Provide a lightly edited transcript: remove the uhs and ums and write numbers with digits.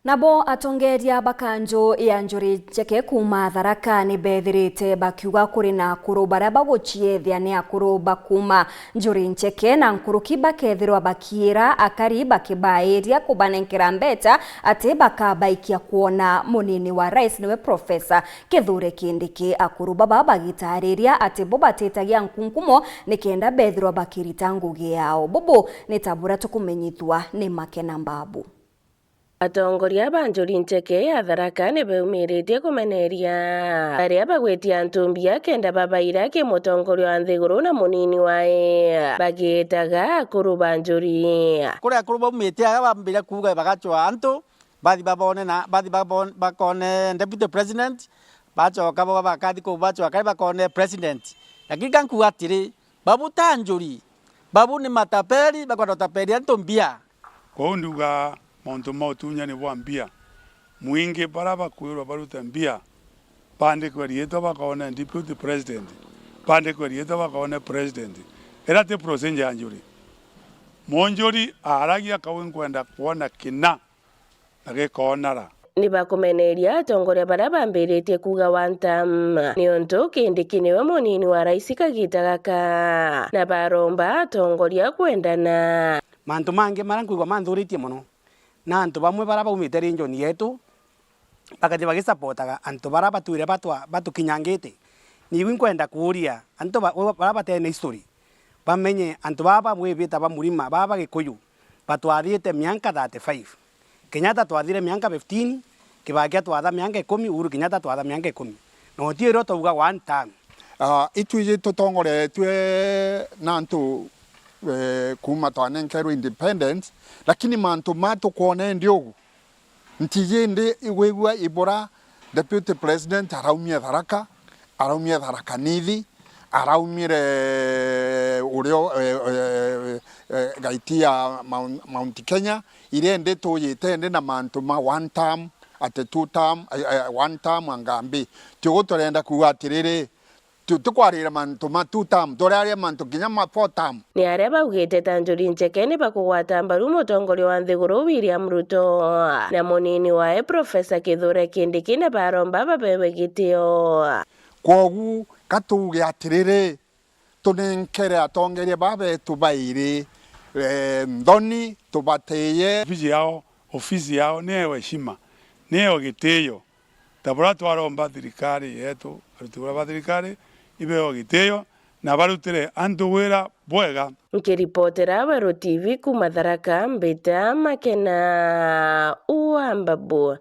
Nabo atongeria bakanjo ya njuri cheke kuma Tharaka ni bethirite bakiuga kuri na akuru baria baguchiethia ni akuru bakuma njuri ncheke na nkuruki bakethirwa bakiira akari bakibairia kubanenkera mbeta ati bakabaikia kuona munini wa rais niwe Profesa Kithure Kindiki. Akuru baba bagitariria ati bo batetagia nkunkumo nikenda bethirwa bakirita ngugi yao. Bobo nitabura tukumenyithwa ni Makena Mbabu. Atongoria ba njuri ncheke ya Tharaka ni beumirite kumeneria baria bagwetia ntumbia kenda babaira ki mutongoria wa nthiguru na munini wae bagitaga akuru ba njuri kuri akuru baumite aga bambira kuga bagachwa antu bathi bakone deputy president bachoka bo bakadi ko bachoka bakone president lakini kanku atiri babu tanjuri babu ni matapeli bakwata tapeli antumbia ko nduga Monto mautunya ni wambia mwingi baraba kuiro baruta mbia pande kwa rieto bakaona deputy president pande kwa rieto bakaona president era te prosenja anjuri monjori aragia kawin kwenda kuona kina nage konara ni bakumeneria atongoria baria bambirite kuga wantam ni onto Kindiki niwe munini wa rais kagita gaka na baromba atongoria kwendana mantu mange marankuigwa manthuritie muno na antu bamwe bara baumite rinjoni yetu bakathi bagisapotaga antu bara batuire batukinyangite niwi nkwenda kuria antu bara batene history bamenye antu baba mwibita bamurima baba gikuyu batwathiite mianka 35 Kenyatta twathire mianka 15 Kibaki twatha mianka 10 Uhuru Kenyatta twatha mianka 10 no tiiro tuga one time itwije tutongore twe nantu kuma twanenkerwa independence lakini mantu matu kuone ndiogu ntije ndi iwegwa ibora deputy president araumia Tharaka nithi araumire urio gaitia Mount Kenya irende tuyite ndi na mantu ma one term ate two term one term angambi tugo turenda kuatirire tukwarira mantu two term toraria mantu kinya ma four term ni aria baugite tanjuri ncheke ni bakugwata mbaru mutongoria wa nthiguru William Ruto na munini wae Profesa Kithure Kindiki na baromba babewe gitio kogu katuge atirire tunenkere atongeria babe tubaire ndoni tubateye ofisi yao newe heshima newe gitio tabura twaromba thirikari yetu arutira bathirikari ibeo gitio na barutire antu wira bwega. Nkiripotera Wero TV kuma Tharaka mbita Makena Mbabu.